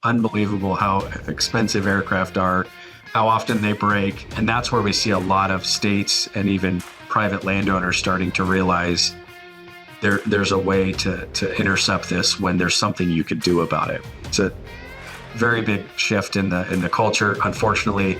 unbelievable how expensive aircraft are, how often they break. And that's where we see a lot of states and even private landowners starting to realize there's a way to intercept this when there's something you could do about it. It's a very big shift in the culture. Unfortunately,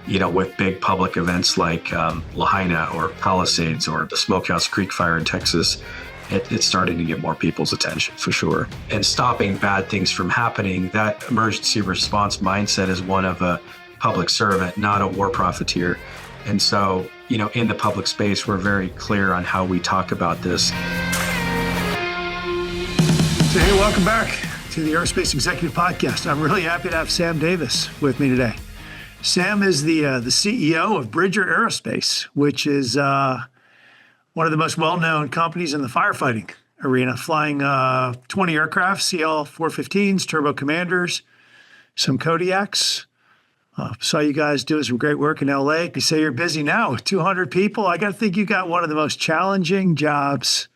with big public events like Lahaina or Palisades or the Smokehouse Creek fire in Texas, it's starting to get more people's attention for sure. And stopping bad things from happening, that emergency response mindset is one of a public servant, not a war profiteer. And so, in the public space, we're very clear on how we talk about this. So, hey, welcome back to the Aerospace Executive Podcast. I'm really happy to have Sam Davis with me today. Sam is the CEO of Bridger Aerospace, which is one of the most well-known companies in the firefighting arena, flying 20 aircraft, CL-415s, Turbo Commanders, some Kodiaks. Saw you guys doing some great work in LA. You say you're busy now with 200 people. I got to think you got one of the most challenging jobs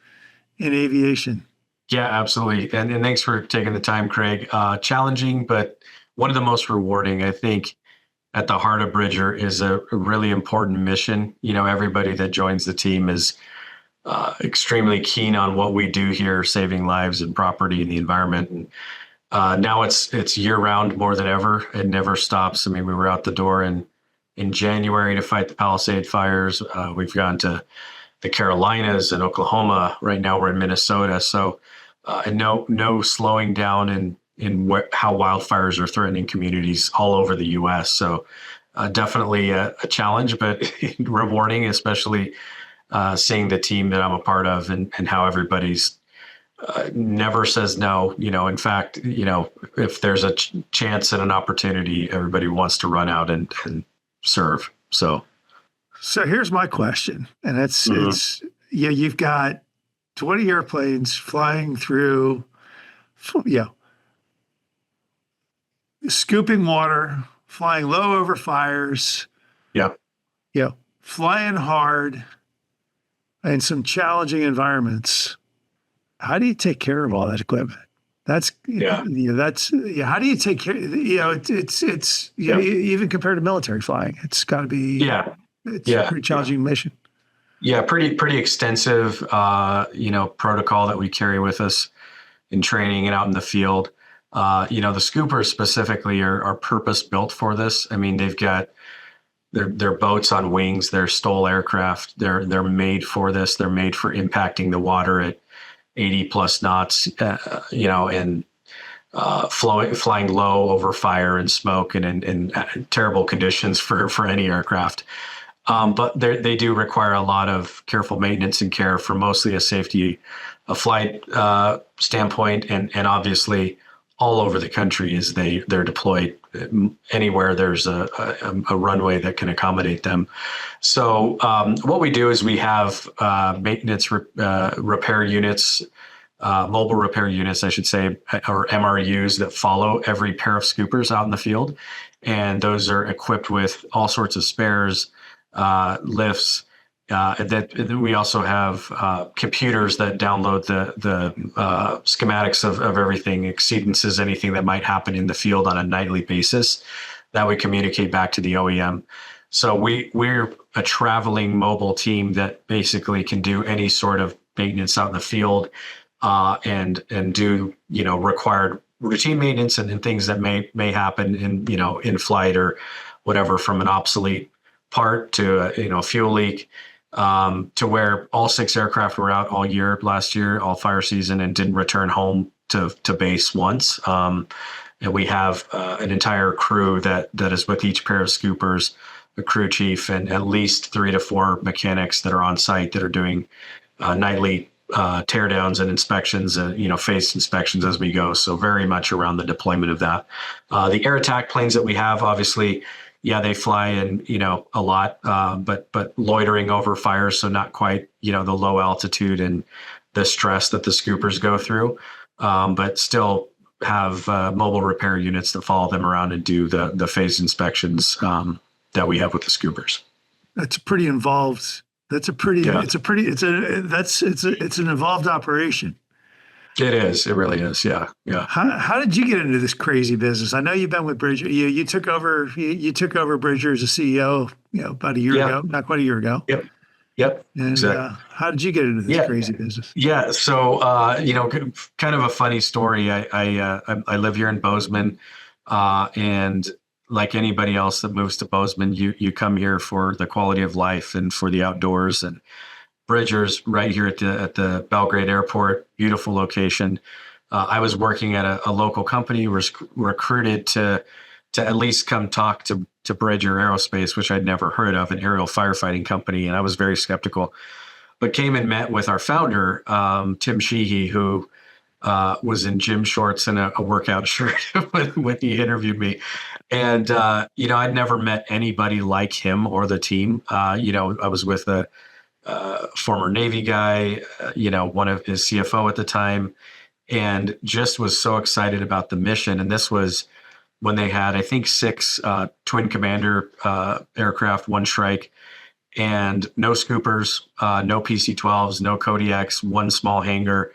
in aviation. Yeah, absolutely. And thanks for taking the time, Craig. Challenging, but one of the most rewarding. I think at the heart of Bridger is a really important mission. Everybody that joins the team is extremely keen on what we do here, saving lives and property and the environment. And now it's year round more than ever. It never stops. I mean, we were out the door in January to fight the Palisades fires. We've gone to the Carolinas and Oklahoma. Right now we're in Minnesota. So and no slowing down in how wildfires are threatening communities all over the U.S. So definitely a challenge, but rewarding, especially seeing the team that I'm a part of and how everybody's never says no. In fact, if there's a chance and an opportunity, everybody wants to run out and serve. So here's my question, and it's you've got 20 airplanes flying through, scooping water, flying low over fires, flying hard in some challenging environments. How do you take care of all that equipment? How do you take care? It's even compared to military flying, it's got to be it's a pretty challenging mission. Yeah, pretty extensive protocol that we carry with us in training and out in the field. The scoopers specifically are purpose built for this. I mean, they've got their boats on wings, they're STOL aircraft. They're made for this. They're made for impacting the water at 80 plus knots, and flying low over fire and smoke and in terrible conditions for any aircraft. But they do require a lot of careful maintenance and care for mostly a flight standpoint, and obviously all over the country as they're deployed anywhere there's a runway that can accommodate them. So what we do is we have maintenance repair units, mobile repair units, I should say, or MRUs that follow every pair of scoopers out in the field. And those are equipped with all sorts of spares, lifts. That we also have computers that download the schematics of everything, exceedances, anything that might happen in the field on a nightly basis that we communicate back to the OEM. So we're a traveling mobile team that basically can do any sort of maintenance out in the field and do required routine maintenance and things that may happen in flight or whatever, from an obsolete part to a fuel leak. To where all 6 aircraft were out all year last year, all fire season, and didn't return home to base once. And we have an entire crew that is with each pair of scoopers, a crew chief, and at least 3 to 4 mechanics that are on site that are doing nightly teardowns and inspections, phase inspections as we go. So very much around the deployment of that. The air attack planes that we have, obviously, they fly in, a lot, but loitering over fires. So not quite, the low altitude and the stress that the scoopers go through, but still have mobile repair units that follow them around and do the phase inspections that we have with the scoopers. That's pretty involved. It's an involved operation. It is. It really is. Yeah. Yeah. How did you get into this crazy business? I know you've been with Bridger. You took over Bridger as a CEO, about a year Yeah. ago, not quite a year ago. Yep. Yep. And Exactly. how did you get into this Yeah. crazy business? Yeah. So, kind of a funny story. I live here in Bozeman, and like anybody else that moves to Bozeman, you come here for the quality of life and for the outdoors. And Bridger's right here at the Belgrade Airport, beautiful location. I was working at a local company, was recruited to at least come talk to Bridger Aerospace, which I'd never heard of, an aerial firefighting company, and I was very skeptical. But came and met with our founder, Tim Sheehy, who was in gym shorts and a workout shirt when he interviewed me. And, I'd never met anybody like him or the team. I was with a former Navy guy, one of his CFO at the time, and just was so excited about the mission. And this was when they had, I think, 6 twin commander aircraft, 1 Shrike, and no scoopers, no PC-12s, no Kodiaks, 1 small hangar.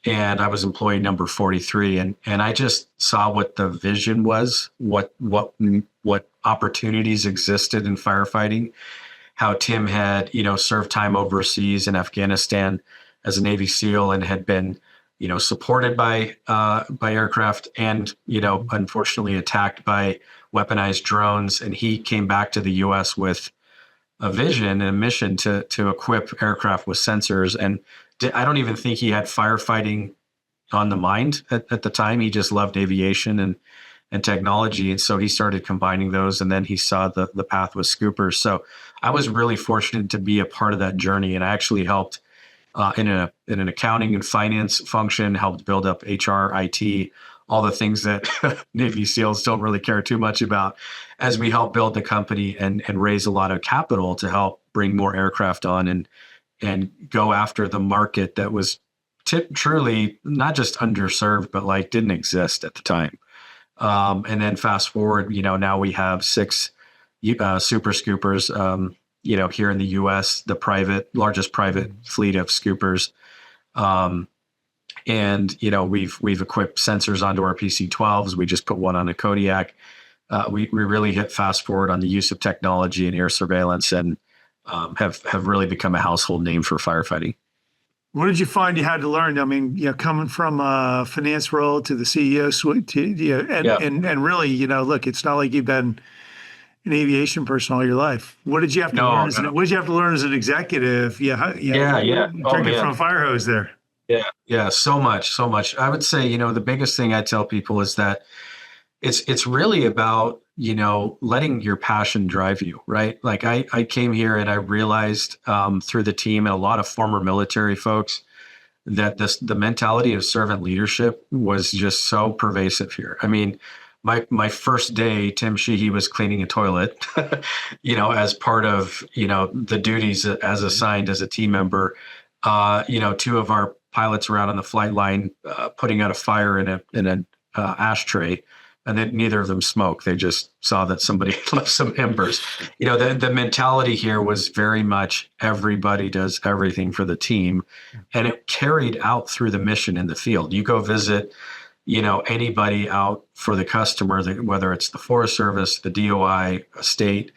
And I was employee number 43. And I just saw what the vision was, what opportunities existed in firefighting, how Tim had, served time overseas in Afghanistan as a Navy SEAL and had been, supported by aircraft and, unfortunately attacked by weaponized drones. And he came back to the U.S. with a vision and a mission to equip aircraft with sensors. And I don't even think he had firefighting on the mind at the time. He just loved aviation and technology. And so he started combining those, and then he saw the path with scoopers. So I was really fortunate to be a part of that journey. And I actually helped in an accounting and finance function, helped build up HR, IT, all the things that Navy SEALs don't really care too much about, as we help build the company and raise a lot of capital to help bring more aircraft on and go after the market that was truly not just underserved, but like didn't exist at the time. And then fast forward, now we have 6 super scoopers, here in the U.S., the largest private fleet of scoopers. And we've equipped sensors onto our PC-12s. We just put 1 on a Kodiak. We really hit fast forward on the use of technology and air surveillance, and have really become a household name for firefighting. What did you find you had to learn? I mean, coming from a finance role to the CEO suite, and really, look, it's not like you've been an aviation person all your life. What did you have to learn? What did you have to learn as an executive? Drinking from a fire hose there. Yeah. So much. I would say, the biggest thing I tell people is that it's really about, letting your passion drive you, right? Like I came here and I realized through the team and a lot of former military folks that the mentality of servant leadership was just so pervasive here. I mean, my first day, Tim Sheehy was cleaning a toilet, as part of, the duties as assigned as a team member. 2 of our pilots were out on the flight line putting out a fire in an ashtray, and then neither of them smoked. They just saw that somebody left some embers. The mentality here was very much everybody does everything for the team, and it carried out through the mission in the field. You go visit, anybody out for the customer, whether it's the Forest Service, the DOI, a state,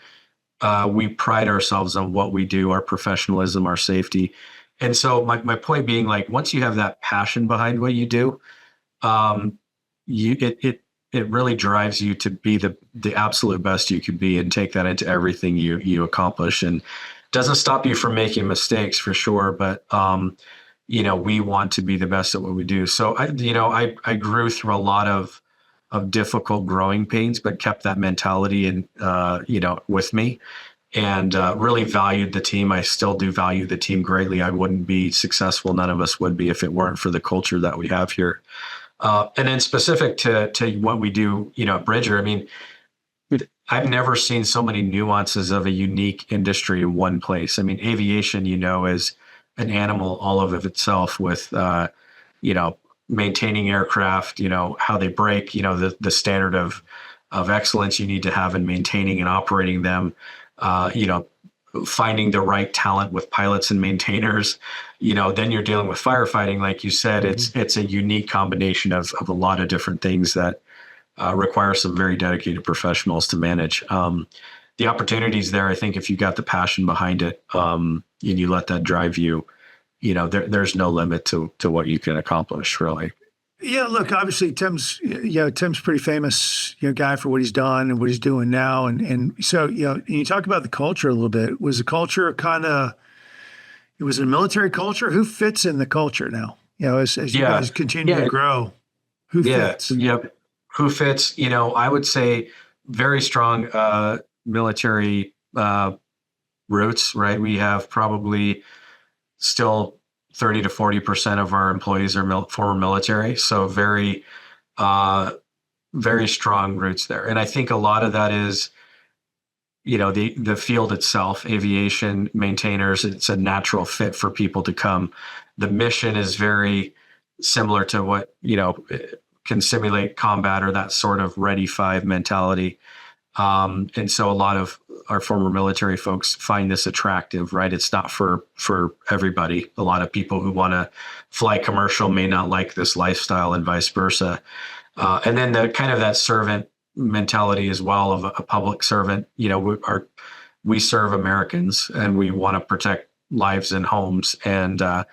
we pride ourselves on what we do, our professionalism, our safety. And so my point being, like, once you have that passion behind what you do, it really drives you to be the absolute best you can be and take that into everything you accomplish. And doesn't stop you from making mistakes, for sure, but we want to be the best at what we do. So I grew through a lot of difficult growing pains, but kept that mentality and with me, and really valued the team. I still do value the team greatly. I wouldn't be successful. None of us would be if it weren't for the culture that we have here. And then specific to what we do, at Bridger, I mean, I've never seen so many nuances of a unique industry in one place. I mean, aviation, is an animal all of itself, with, maintaining aircraft, how they break, the standard of excellence you need to have in maintaining and operating them, finding the right talent with pilots and maintainers. Then you're dealing with firefighting, like you said. It's a unique combination of a lot of different things that require some very dedicated professionals to manage. The opportunities there, I think, if you got the passion behind it, and you let that drive you, there's no limit to what you can accomplish, really. Yeah, look, obviously Tim's pretty famous, guy for what he's done and what he's doing now. And so, you talk about the culture a little bit. Was the culture it was a military culture? Who fits in the culture now? As you guys continue to grow, who fits? Yep. Who fits? I would say very strong military roots, right? We have probably still 30 to 40% of our employees are former military. So very, very strong roots there. And I think a lot of that is, the field itself, aviation maintainers, it's a natural fit for people to come. The mission is very similar to what, can simulate combat or that sort of ready five mentality. And so a lot of our former military folks find this attractive, right? It's not for everybody. A lot of people who want to fly commercial may not like this lifestyle and vice versa. And then the kind of that servant mentality as well of a public servant. We serve Americans and we want to protect lives and homes. And I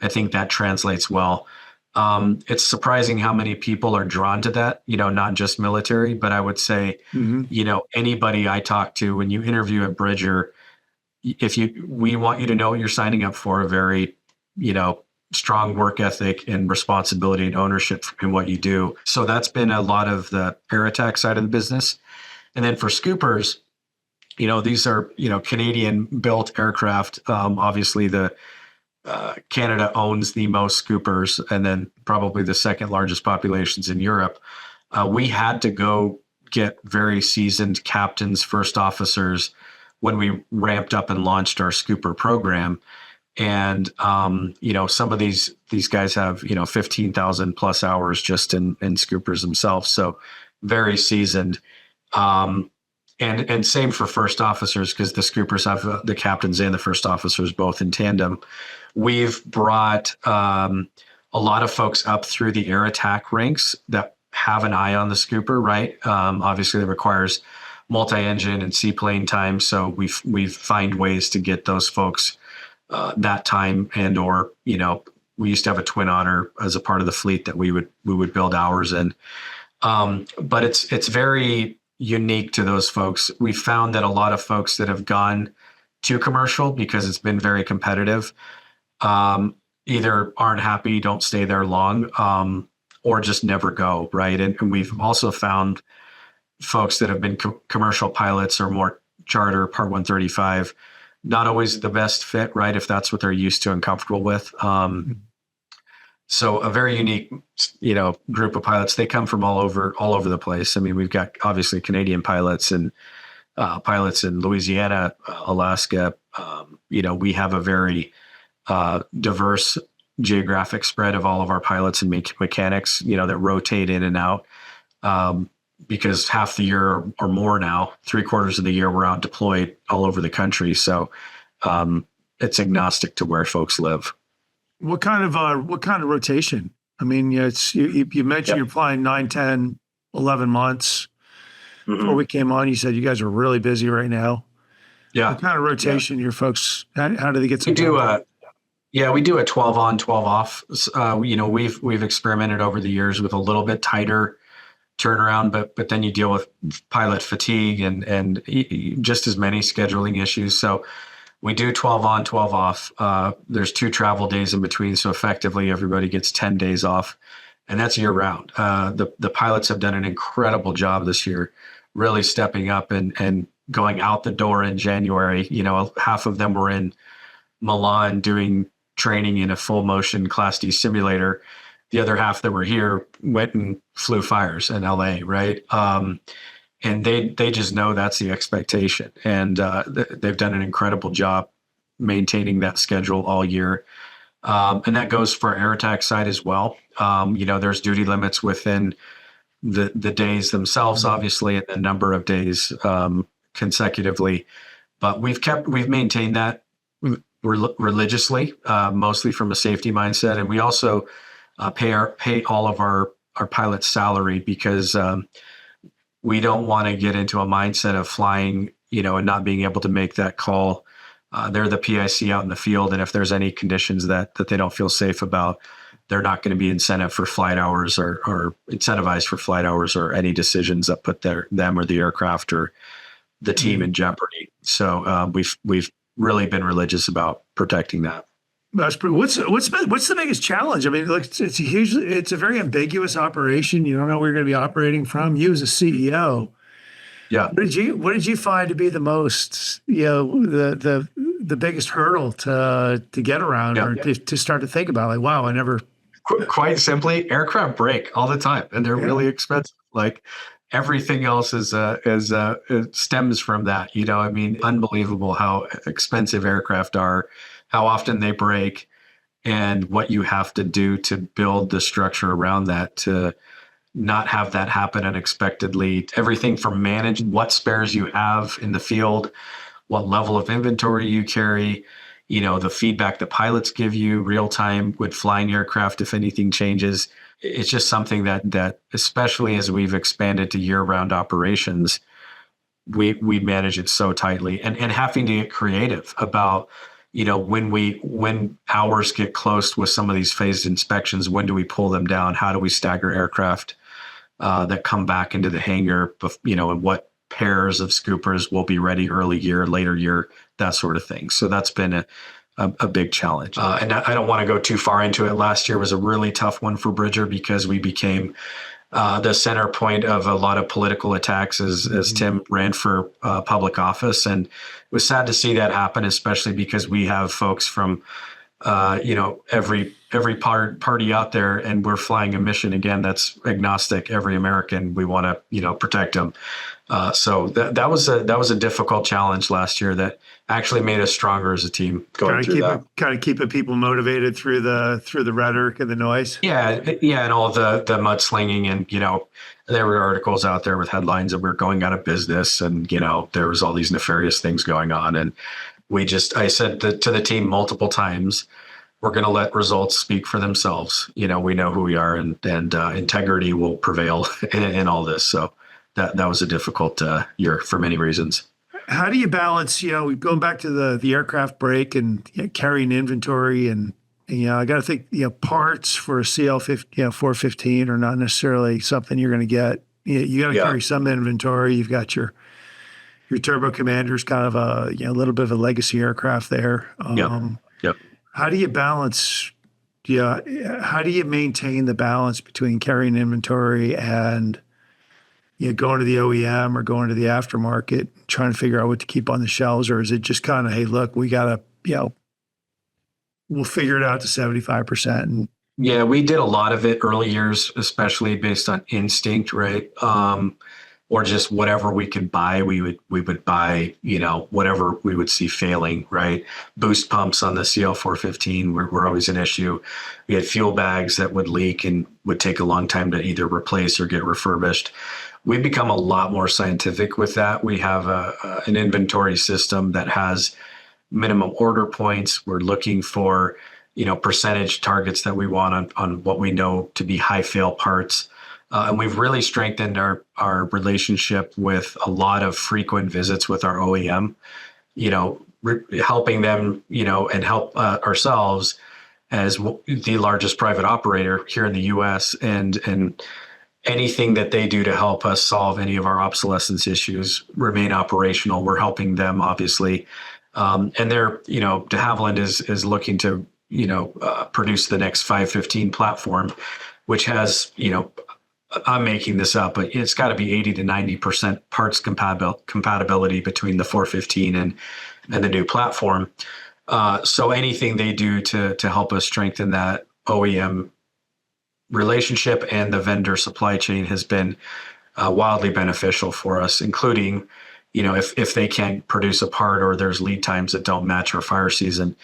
think that translates well. It's surprising how many people are drawn to that, not just military, but I would say, anybody I talk to when you interview at Bridger, we want you to know what you're signing up for, a very, strong work ethic and responsibility and ownership in what you do. So that's been a lot of the air attack side of the business. And then for scoopers, these are, Canadian built aircraft. Obviously Canada owns the most scoopers and then probably the second largest populations in Europe. We had to go get very seasoned captains, first officers when we ramped up and launched our scooper program. And, some of these guys have, 15,000 plus hours just in scoopers themselves. So very seasoned. And same for first officers, because the scoopers have the captains and the first officers both in tandem. We've brought a lot of folks up through the air attack ranks that have an eye on the scooper, right? Obviously, it requires multi-engine and seaplane time, so we find ways to get those folks that time, and or we used to have a Twin Otter as a part of the fleet that we would build hours in. But it's very unique to those folks. We found that a lot of folks that have gone to commercial because it's been very competitive, either aren't happy, don't stay there long, or just never go, right? And we've also found folks that have been commercial pilots or more charter Part 135, not always the best fit, right? If that's what they're used to and comfortable with. So a very unique, group of pilots. They come from all over the place. I mean, we've got obviously Canadian pilots and pilots in Louisiana, Alaska. We have a very diverse geographic spread of all of our pilots and mechanics, that rotate in and out. Because half the year or more now, 3/4 of the year, we're out deployed all over the country. So it's agnostic to where folks live. What kind of rotation? I mean, you mentioned you're flying 9, 10, 11 months. Before we came on, you said you guys are really busy right now. Yeah. What kind of rotation your folks, how do they get some? We do a 12 on, 12 off. We've experimented over the years with a little bit tighter turnaround, but then you deal with pilot fatigue and just as many scheduling issues. So we do 12 on, 12 off. There's 2 travel days in between. So effectively everybody gets 10 days off, and that's year round. The pilots have done an incredible job this year, really stepping up and going out the door in January. Half of them were in Milan doing training in a full motion Class D simulator. The other half that were here went and flew fires in LA, right? And they just know that's the expectation. And they've done an incredible job maintaining that schedule all year. And that goes for air attack side as well. There's duty limits within the days themselves, obviously, and the number of days consecutively. But we've maintained that religiously, mostly from a safety mindset, and we also pay all of our pilots' salary because we don't want to get into a mindset of flying, and not being able to make that call. They're the PIC out in the field, and if there's any conditions that they don't feel safe about, they're not going to be incentivized for flight hours or any decisions that put them or the aircraft or the team in jeopardy. So we've really been religious about protecting that. That's pretty. What's the biggest challenge? I mean, look, it's a very ambiguous operation. You don't know where you're going to be operating from. You as a CEO, yeah. What did you find to be the most, the biggest hurdle to get around or to start to think about? Like, wow, I never. Quite simply, aircraft break all the time, and they're really expensive. Like everything else it stems from that. I mean, unbelievable how expensive aircraft are, how often they break, and what you have to do to build the structure around that to not have that happen unexpectedly. Everything from managing what spares you have in the field, what level of inventory you carry, the feedback the pilots give you real time with flying aircraft if anything changes. It's just something that especially as we've expanded to year-round operations, we manage it so tightly, and having to get creative about when hours get close with some of these phased inspections, when do we pull them down? How do we stagger aircraft that come back into the hangar? And what pairs of scoopers will be ready early year, later year, that sort of thing. So that's been a big challenge. And I don't want to go too far into it. Last year was a really tough one for Bridger because we became the center point of a lot of political attacks as Tim ran for public office. And it was sad to see that happen, especially because we have folks from, every party out there, and we're flying a mission, again, that's agnostic. Every American, we want to, protect them. So that was a difficult challenge last year that actually made us stronger as a team going through that. Kind of keeping people motivated through the rhetoric and the noise. Yeah, and all the mudslinging, and there were articles out there with headlines that we're going out of business, and there was all these nefarious things going on, and I said to the team multiple times, we're going to let results speak for themselves. We know who we are, and integrity will prevail in all this. So that was a difficult year for many reasons. How do you balance, going back to the aircraft break and carrying inventory, and I got to think, parts for a CL415 are not necessarily something you're going to get. You got to carry some inventory. You've got your Turbo Commander's kind of a little bit of a legacy aircraft there. Yep. How do you balance? How do you maintain the balance between carrying inventory and going to the OEM or going to the aftermarket, trying to figure out what to keep on the shelves? Or is it just kind of, hey, look, we got to, we'll figure it out to 75%? Yeah, we did a lot of it early years, especially based on instinct, right? Or just whatever we could buy, we would buy, whatever we would see failing, right? Boost pumps on the CL415 were always an issue. We had fuel bags that would leak and would take a long time to either replace or get refurbished. We've become a lot more scientific with that. We have an inventory system that has minimum order points. We're looking for, percentage targets that we want on what we know to be high fail parts. And we've really strengthened our relationship with a lot of frequent visits with our OEM, helping them, and help ourselves as the largest private operator here in the U.S. and anything that they do to help us solve any of our obsolescence issues remain operational. We're helping them, obviously. And they're, de Havilland is looking to, produce the next 515 platform, which has, I'm making this up, but it's got to be 80 to 90% parts compatibility between the 415 and the new platform. So anything they do to help us strengthen that OEM relationship and the vendor supply chain has been wildly beneficial for us, including, if they can't produce a part or there's lead times that don't match our fire season,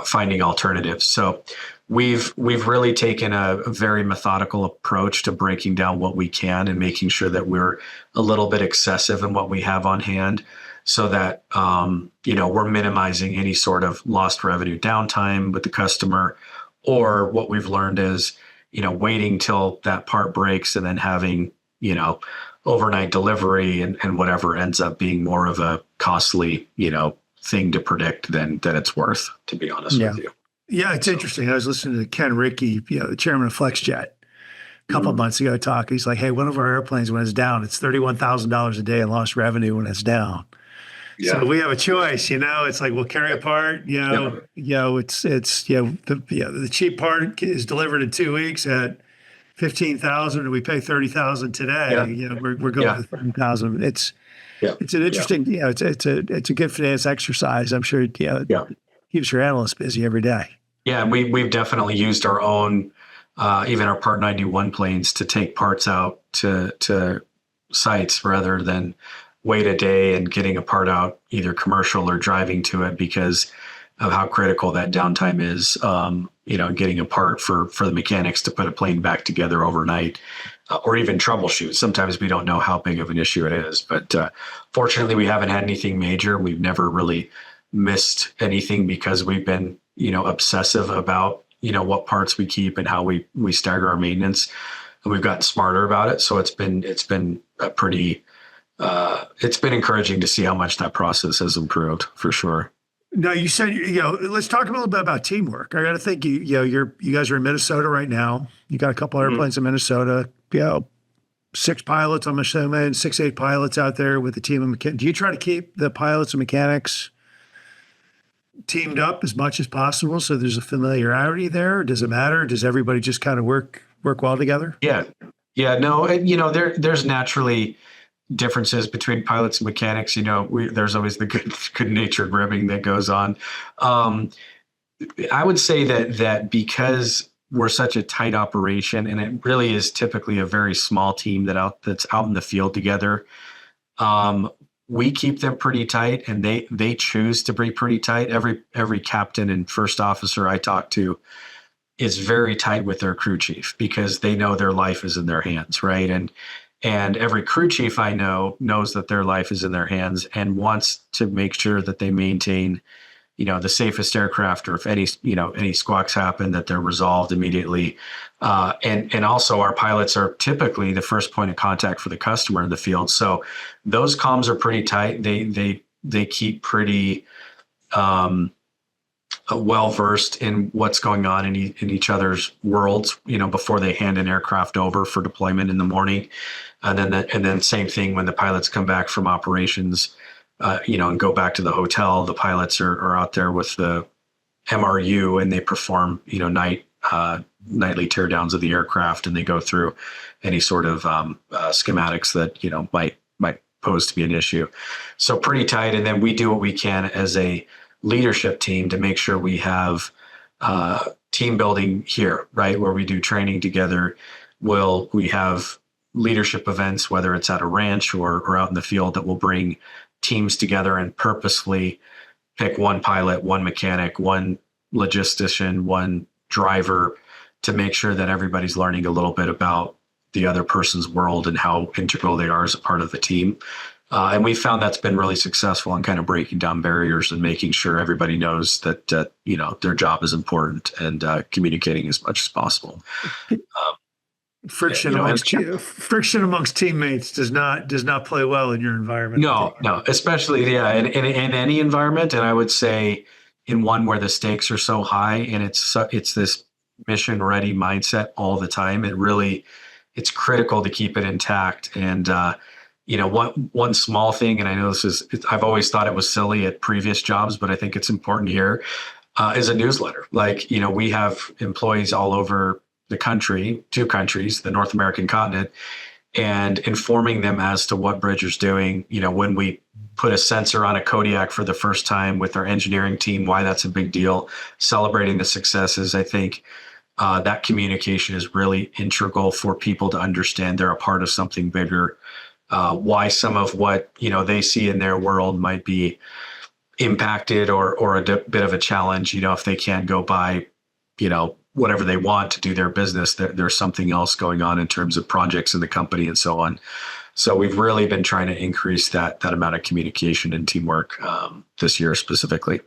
finding alternatives. So we've really taken a very methodical approach to breaking down what we can and making sure that we're a little bit excessive in what we have on hand, so that we're minimizing any sort of lost revenue downtime with the customer, or what we've learned is waiting till that part breaks and then having overnight delivery and whatever ends up being more of a costly thing to predict than it's worth, to be honest with you. Yeah, it's interesting. I was listening to Ken Rickey, the chairman of FlexJet, a couple of months ago talk. He's like, hey, one of our airplanes, when it's down, it's $31,000 a day in lost revenue when it's down. Yeah. So we have a choice, it's like we'll carry a part, it's the cheap part is delivered in 2 weeks at $15,000 and we pay $30,000 today. We're going with $30,000. It's an interesting, it's a good finance exercise. I'm sure keeps your analysts busy every day. Yeah, we've definitely used our own, even our Part 91 planes to take parts out to sites rather than wait a day and getting a part out either commercial or driving to it, because of how critical that downtime is. Getting a part for the mechanics to put a plane back together overnight, or even troubleshoot. Sometimes we don't know how big of an issue it is, but fortunately we haven't had anything major. We've never really missed anything because we've been, obsessive about, what parts we keep and how we stagger our maintenance, and we've gotten smarter about it. So it's been a pretty, it's been encouraging to see how much that process has improved, for sure. Now, you said, let's talk a little bit about teamwork. I got to think, you guys are in Minnesota right now. You got a couple airplanes in Minnesota, 6 pilots, I'm assuming, 6-8 pilots out there with a team of mechanics. Do you try to keep the pilots and mechanics teamed up as much as possible so there's a familiarity there? Does it matter? Does everybody just kind of work well together? Yeah. No, there's naturally differences between pilots and mechanics. There's always the good-natured ribbing that goes on. I would say that because we're such a tight operation, and it really is typically a very small team that's out in the field together, we keep them pretty tight, and they choose to be pretty tight. Every captain and first officer I talk to is very tight with their crew chief, because they know their life is in their hands, right? And every crew chief I know knows that their life is in their hands and wants to make sure that they maintain, the safest aircraft, or if any squawks happen, that they're resolved immediately. And also our pilots are typically the first point of contact for the customer in the field. So those comms are pretty tight. They keep pretty well-versed in what's going on in each other's worlds, before they hand an aircraft over for deployment in the morning. And then same thing when the pilots come back from operations, and go back to the hotel. The pilots are out there with the MRU, and they perform, nightly teardowns of the aircraft, and they go through any sort of schematics that, might pose to be an issue. So pretty tight. And then we do what we can as a leadership team to make sure we have team building here, right? Where we do training together. We have leadership events, whether it's at a ranch or out in the field, that will bring teams together and purposefully pick one pilot, one mechanic, one logistician, one driver, to make sure that everybody's learning a little bit about the other person's world and how integral they are as a part of the team. And we found that's been really successful in kind of breaking down barriers and making sure everybody knows that, their job is important, and communicating as much as possible. Friction amongst teammates does not play well in your environment. No, especially in any environment, and I would say in one where the stakes are so high and it's this mission ready mindset all the time. It's critical to keep it intact. And one small thing, and I know I've always thought it was silly at previous jobs, but I think it's important here, is a newsletter. We have employees all over the country, 2 countries, the North American continent, and informing them as to what Bridger's doing. When we put a sensor on a Kodiak for the first time with our engineering team, why that's a big deal, celebrating the successes. I think that communication is really integral for people to understand they're a part of something bigger. why some of what, they see in their world might be impacted or bit of a challenge. If they can't go buy, whatever they want to do their business, there's something else going on in terms of projects in the company and so on. So we've really been trying to increase that amount of communication and teamwork this year specifically.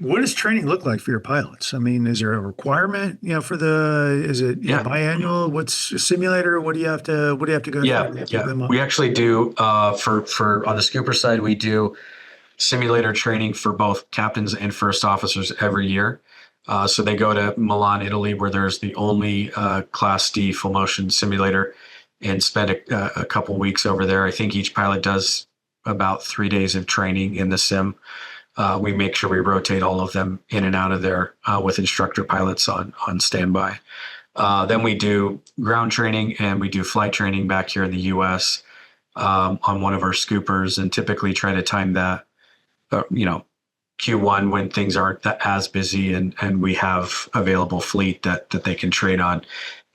What does training look like for your pilots? I mean, is there a requirement, is it biannual? What's a simulator? What do you have to go through? Yeah. We actually do, for on the Scooper side, we do simulator training for both captains and first officers every year. So they go to Milan, Italy, where there's the only Class D full motion simulator, and spend a couple weeks over there. I think each pilot does about 3 days of training in the sim. We make sure we rotate all of them in and out of there with instructor pilots on standby. Then we do ground training and we do flight training back here in the U.S. On one of our Scoopers, and typically try to time that, Q1 when things aren't as busy and we have available fleet that they can trade on.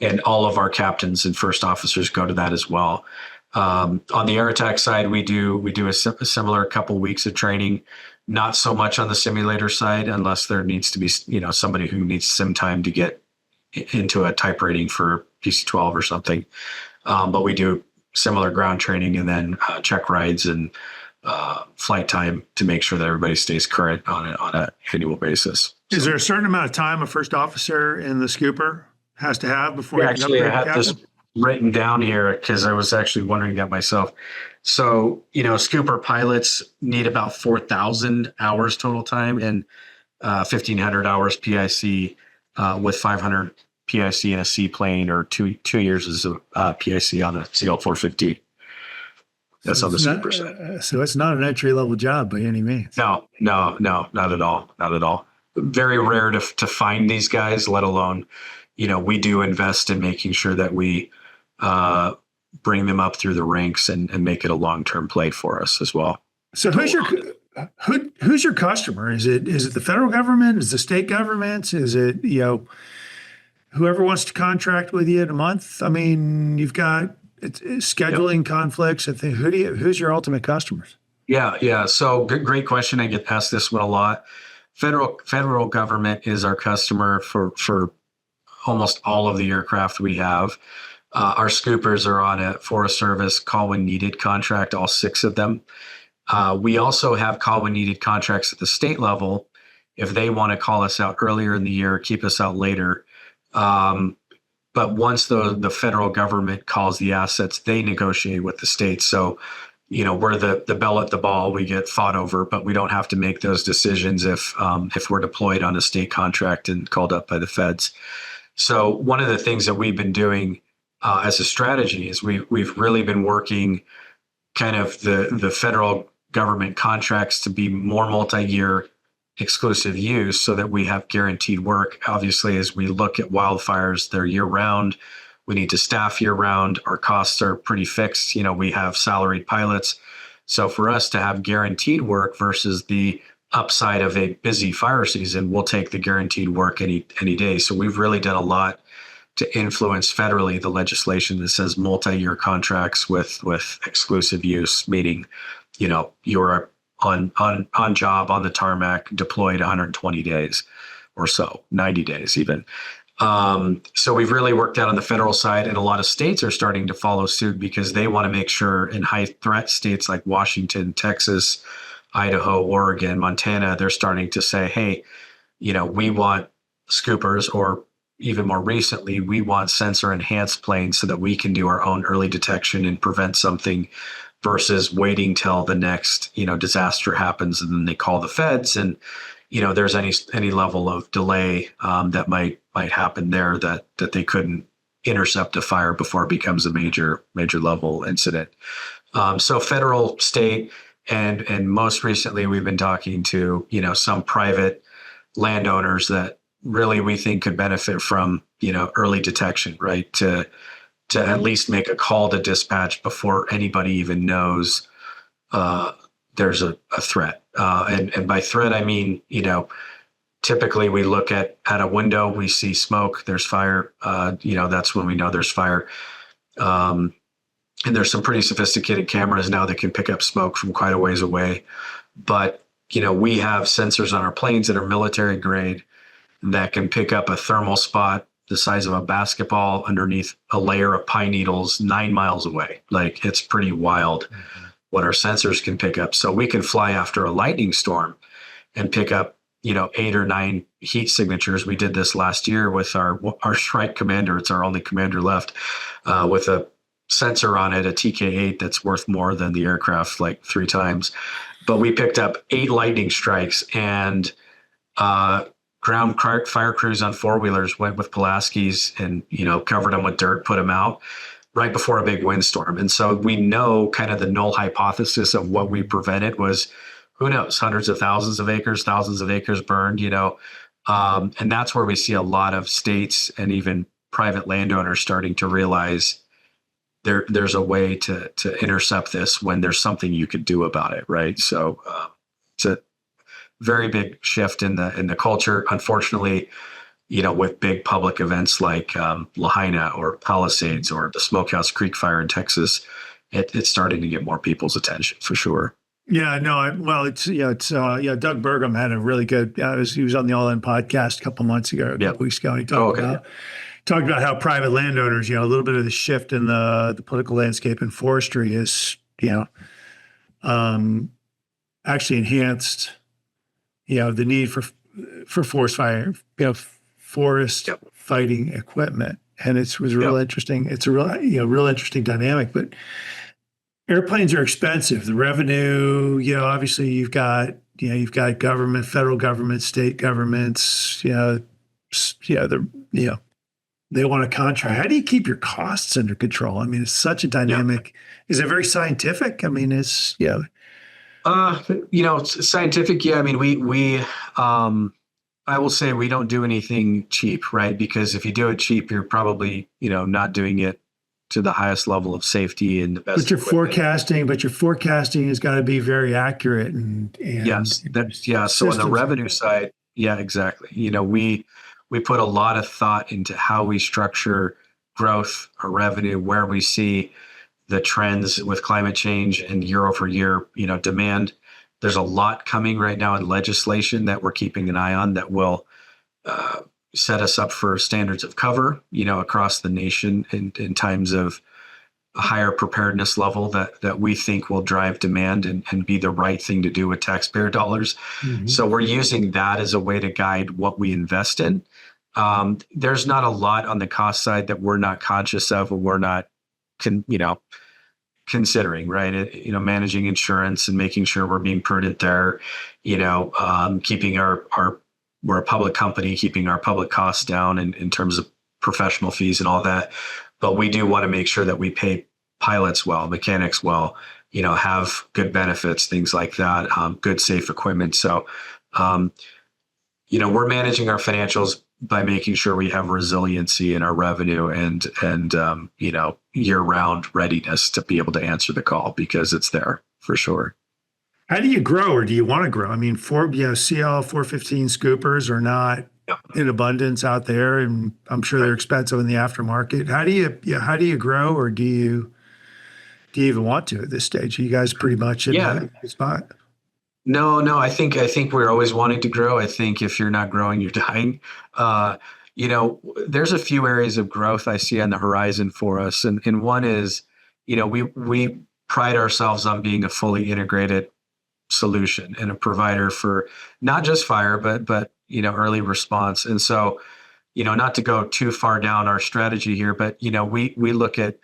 And all of our captains and first officers go to that as well. On the air attack side, we do a similar couple weeks of training. Not so much on the simulator side, unless there needs to be, somebody who needs some time to get into a type rating for PC-12 or something. But we do similar ground training and then check rides and flight time to make sure that everybody stays current on an annual basis. Is there a certain amount of time a first officer in the Scooper has to have before? Yeah, actually, I have this written down here because I was actually wondering that myself. So, Scooper pilots need about 4,000 hours total time and 1,500 hours PIC with 500 PIC in a seaplane, or 2 years as a PIC on a CL-450. That's on the Scooper side. So it's not an entry-level job by any means. No, not at all. Not at all. Very rare to find these guys, let alone, we do invest in making sure that we bring them up through the ranks and make it a long-term play for us as well. So who's your customer? Is it the federal government? Is it the state governments? Is it, whoever wants to contract with you in a month? I mean, you've got scheduling conflicts. I think who's your ultimate customers? Yeah. So great question. I get asked this one a lot. Federal government is our customer for almost all of the aircraft we have. Our Scoopers are on a Forest Service call when needed contract, all 6 of them. We also have call when needed contracts at the state level if they want to call us out earlier in the year, keep us out later. But once the federal government calls the assets, they negotiate with the states. So, we're the bell at the ball. We get fought over, but we don't have to make those decisions if we're deployed on a state contract and called up by the feds. So one of the things that we've been doing as a strategy is we've really been working kind of the federal government contracts to be more multi-year exclusive use so that we have guaranteed work. Obviously, as we look at wildfires, they're year round. We need to staff year round. Our costs are pretty fixed. We have salaried pilots. So for us to have guaranteed work versus the upside of a busy fire season, we'll take the guaranteed work any day. So we've really done a lot to influence federally the legislation that says multi-year contracts with exclusive use, meaning, you're on job on the tarmac, deployed 120 days or so, 90 days even. So we've really worked out on the federal side, and a lot of states are starting to follow suit because they want to make sure in high threat states like Washington, Texas, Idaho, Oregon, Montana, they're starting to say, hey, we want Scoopers, or even more recently, we want sensor enhanced planes so that we can do our own early detection and prevent something versus waiting till the next, disaster happens and then they call the feds and, there's any level of delay that might happen there that they couldn't intercept a fire before it becomes a major level incident. So federal, state, and most recently we've been talking to, some private landowners that really we think could benefit from, early detection, right? To at least make a call to dispatch before anybody even knows there's a threat. And by threat, I mean, typically we look at a window, we see smoke, there's fire, that's when we know there's fire. And there's some pretty sophisticated cameras now that can pick up smoke from quite a ways away. But, we have sensors on our planes that are military grade that can pick up a thermal spot the size of a basketball underneath a layer of pine needles 9 miles away. Like, it's pretty wild what our sensors can pick up. So we can fly after a lightning storm and pick up, 8 or 9 heat signatures. We did this last year with our strike commander. It's our only commander left, with a sensor on it, a TK8 that's worth more than the aircraft like 3 times. But we picked up 8 lightning strikes, and ground fire crews on 4-wheelers went with Palisades and, covered them with dirt, put them out right before a big windstorm. And so we know kind of the null hypothesis of what we prevented was, who knows, hundreds of thousands of acres burned, and that's where we see a lot of states and even private landowners starting to realize there's a way to intercept this when there's something you could do about it, right? So it's a very big shift in the culture. Unfortunately, with big public events like Lahaina or Palisades or the Smokehouse Creek fire in Texas, it's starting to get more people's attention for sure. Yeah, no, well, it's Doug Burgum had a really good, he was on the All In podcast a couple months ago, a couple weeks ago, and he talked about how private landowners, a little bit of the shift in the political landscape in forestry is, actually enhanced, the need for forest fire, forest fighting equipment. And it was real interesting. It's a real interesting dynamic, but airplanes are expensive. The revenue, obviously you've got government, federal government, state governments, they want a contract. How do you keep your costs under control? I mean, it's such a dynamic. Is it very scientific? I mean, it's scientific. Yeah. I mean, we I will say we don't do anything cheap, right? Because if you do it cheap, you're probably, not doing it to the highest level of safety and the best. But your forecasting has got to be very accurate and yes, So on the revenue side, exactly. We put a lot of thought into how we structure growth or revenue, where we see the trends with climate change and year over year, demand. There's a lot coming right now in legislation that we're keeping an eye on that will set us up for standards of cover, across the nation in times of a higher preparedness level that we think will drive demand and be the right thing to do with taxpayer dollars. Mm-hmm. So we're using that as a way to guide what we invest in. There's not a lot on the cost side that we're not conscious of or we're not, considering, right? Managing insurance and making sure we're being prudent there, keeping we're a public company, keeping our public costs down in terms of professional fees and all that. But we do want to make sure that we pay pilots well, mechanics well, have good benefits, things like that, good, safe equipment. So, we're managing our financials by making sure we have resiliency in our revenue and year-round readiness to be able to answer the call because it's there for sure. How do you grow, or do you want to grow? I mean, CL 415 scoopers are not in abundance out there, and I'm sure they're expensive in the aftermarket. How do you grow, or do you even want to at this stage? Are you guys pretty much in a spot? No. I think we're always wanting to grow. I think if you're not growing, you're dying. There's a few areas of growth I see on the horizon for us, and one is, we pride ourselves on being a fully integrated solution and a provider for not just fire, but early response. And so, not to go too far down our strategy here, but we look at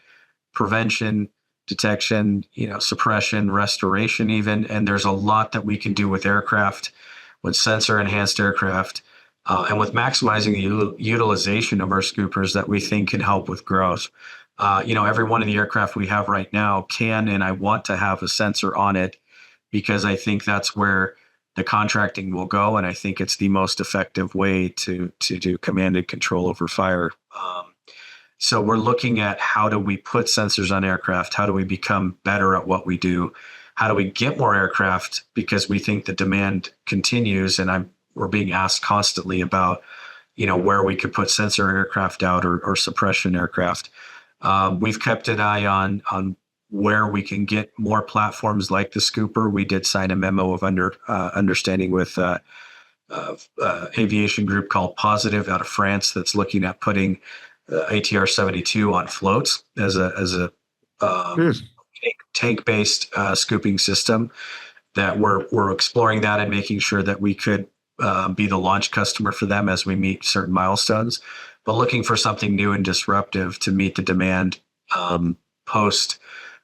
prevention, detection, suppression, restoration even, and there's a lot that we can do with aircraft, with sensor enhanced aircraft, and with maximizing the utilization of our scoopers that we think can help with growth. Every one of the aircraft we have right now can, and I want to have a sensor on it, because I think that's where the contracting will go. And I think it's the most effective way to do command and control over fire. So we're looking at how do we put sensors on aircraft? How do we become better at what we do? How do we get more aircraft? Because we think the demand continues, and we're being asked constantly about, where we could put sensor aircraft out or suppression aircraft. We've kept an eye on where we can get more platforms like the Scooper. We did sign a memo of understanding with aviation group called Positive out of France that's looking at putting ATR 72 on floats as a Yes. tank based scooping system. That we're exploring that and making sure that we could be the launch customer for them as we meet certain milestones, but looking for something new and disruptive to meet the demand post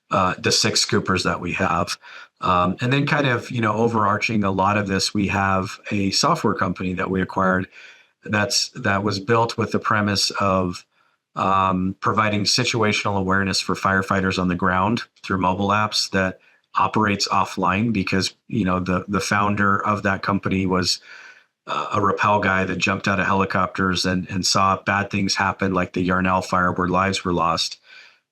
the 6 scoopers that we have. And then kind of, overarching a lot of this, we have a software company that we acquired that was built with the premise of providing situational awareness for firefighters on the ground through mobile apps that operates offline, because, the founder of that company was a rappel guy that jumped out of helicopters and saw bad things happen, like the Yarnell fire where lives were lost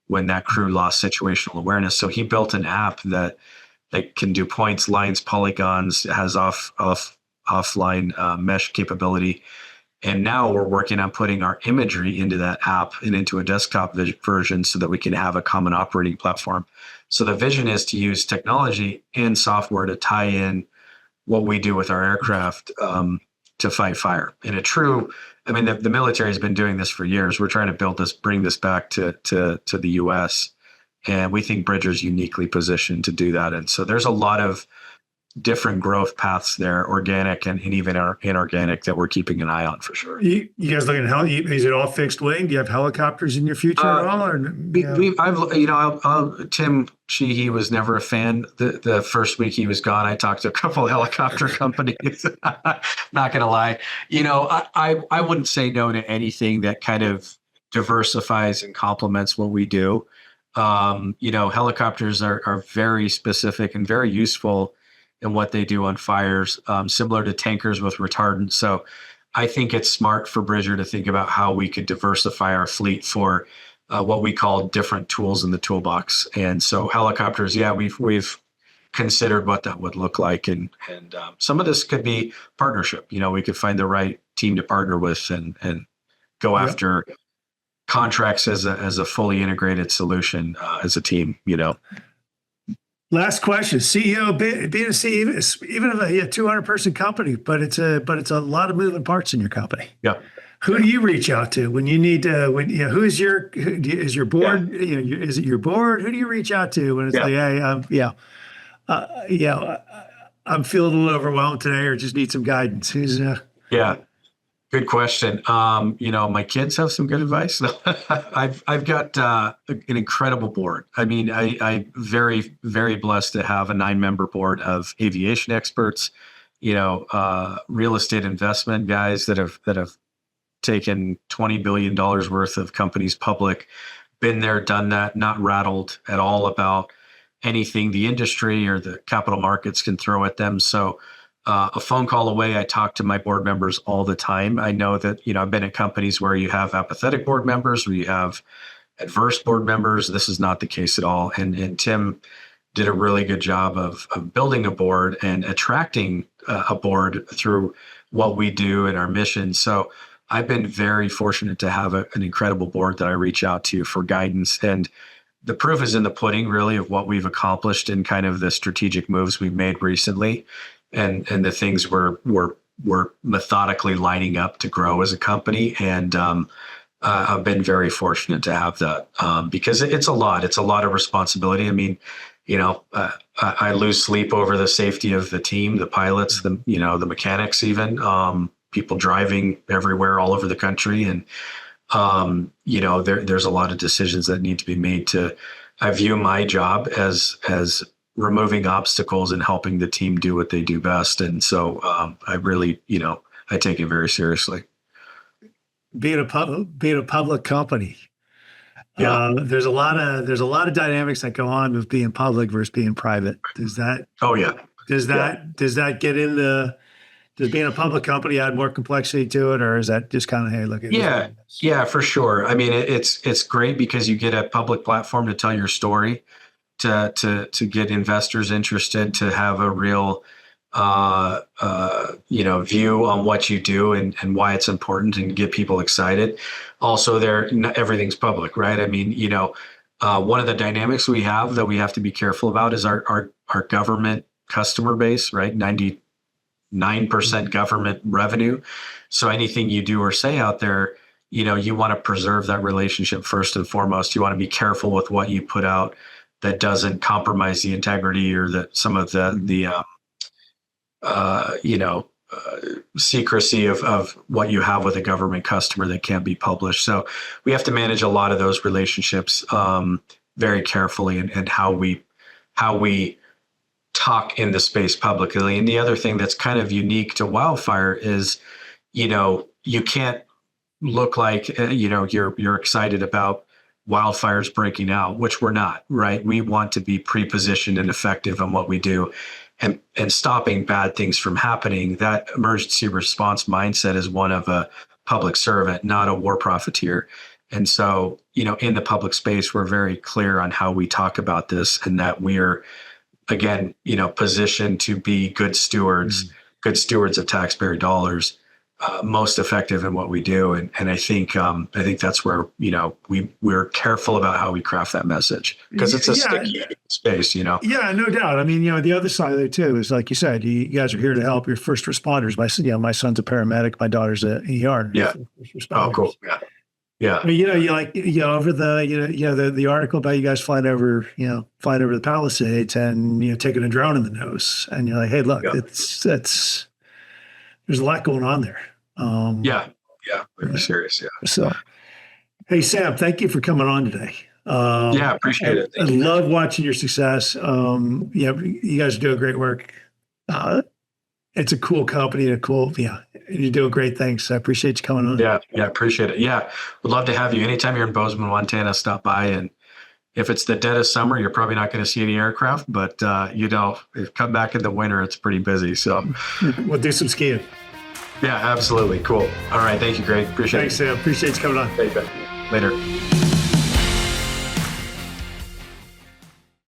when that crew lost situational awareness. So he built an app that can do points, lines, polygons, has offline mesh capability. And now we're working on putting our imagery into that app and into a desktop version so that we can have a common operating platform. So the vision is to use technology and software to tie in what we do with our aircraft to fight fire. In a true, the military has been doing this for years. We're trying to bring this back to the U.S. And we think Bridger's uniquely positioned to do that. And so there's a lot of different growth paths there, organic and even inorganic, that we're keeping an eye on for sure. You guys looking at is it all fixed wing? Do you have helicopters in your future at all? Or, Tim Sheehy was never a fan. The first week he was gone, I talked to a couple of helicopter companies. Not gonna lie, I wouldn't say no to anything that kind of diversifies and complements what we do. Helicopters are very specific and very useful in what they do on fires, similar to tankers with retardant. So I think it's smart for Bridger to think about how we could diversify our fleet for what we call different tools in the toolbox. And so helicopters, we've considered what that would look like. And some of this could be partnership. We could find the right team to partner with and go after contracts as a fully integrated solution as a team, Last question. CEO, being a CEO, even of a 200-person company, but it's a lot of moving parts in your company. Yeah. Who do you reach out to when you need to? Who is your board? Yeah. Is it your board? Who do you reach out to when it's I'm feeling a little overwhelmed today, or just need some guidance? Yeah. Good question. My kids have some good advice. I've got an incredible board. I'm very, very blessed to have a 9-member board of aviation experts, real estate investment guys that have taken $20 billion worth of companies public, been there, done that, not rattled at all about anything the industry or the capital markets can throw at them. So a phone call away, I talk to my board members all the time. I know that, I've been at companies where you have apathetic board members, where you have adverse board members. This is not the case at all. And Tim did a really good job of building a board and attracting a board through what we do and our mission. So I've been very fortunate to have an incredible board that I reach out to for guidance. And the proof is in the pudding, really, of what we've accomplished in kind of the strategic moves we've made recently. And the things we're methodically lining up to grow as a company. And I've been very fortunate to have that because it's a lot. It's a lot of responsibility. I lose sleep over the safety of the team, the pilots, the mechanics, even people driving everywhere, all over the country. And, there's a lot of decisions that need to be made I view my job as removing obstacles and helping the team do what they do best. And so I really, I take it very seriously. Being a public company, there's a lot of dynamics that go on with being public versus being private. Does that get into? Does being a public company add more complexity to it, or is that just kind of, hey, look at this? Yeah, for sure. It's great because you get a public platform to tell your story, to get investors interested, to have a real view on what you do and why it's important, and get people excited. Also, everything's public, right? One of the dynamics we have that we have to be careful about is our government customer base, right? 99% government revenue. So anything you do or say out there, you want to preserve that relationship first and foremost. You want to be careful with what you put out that doesn't compromise the integrity or some of the secrecy of what you have with a government customer that can't be published. So we have to manage a lot of those relationships very carefully, and how we talk in the space publicly. And the other thing that's kind of unique to wildfire is, you can't look like you're excited about wildfires breaking out, which we're not, right? We want to be pre-positioned and effective in what we do, and stopping bad things from happening. That emergency response mindset is one of a public servant, not a war profiteer. And so, in the public space, we're very clear on how we talk about this, and that we're, again, positioned to be good stewards of taxpayer dollars, most effective in what we do. And I think that's where, we're careful about how we craft that message, because it's a sticky space, Yeah, no doubt. I mean, the other side of it too is, like you said, you guys are here to help your first responders. My son's a paramedic. My daughter's a ER. Yeah. Oh, cool. Yeah. Yeah. I mean, over the article about you guys flying over the Palisades and, taking a drone in the nose, and you're like, hey, look, there's a lot going on there. Very serious. Yeah. So, hey, Sam, thank you for coming on today. Appreciate it. I love watching your success. You guys are doing great work. It's a cool company, you're doing great things. I appreciate you coming on. Yeah, appreciate it. Yeah, would love to have you. Anytime you're in Bozeman, Montana, stop by. And if it's the dead of summer, you're probably not going to see any aircraft, but if you come back in the winter, it's pretty busy. So we'll do some skiing. Yeah, absolutely. Cool. All right. Thank you, Greg. Appreciate it. Thanks, Sam. Appreciate you coming on. Later.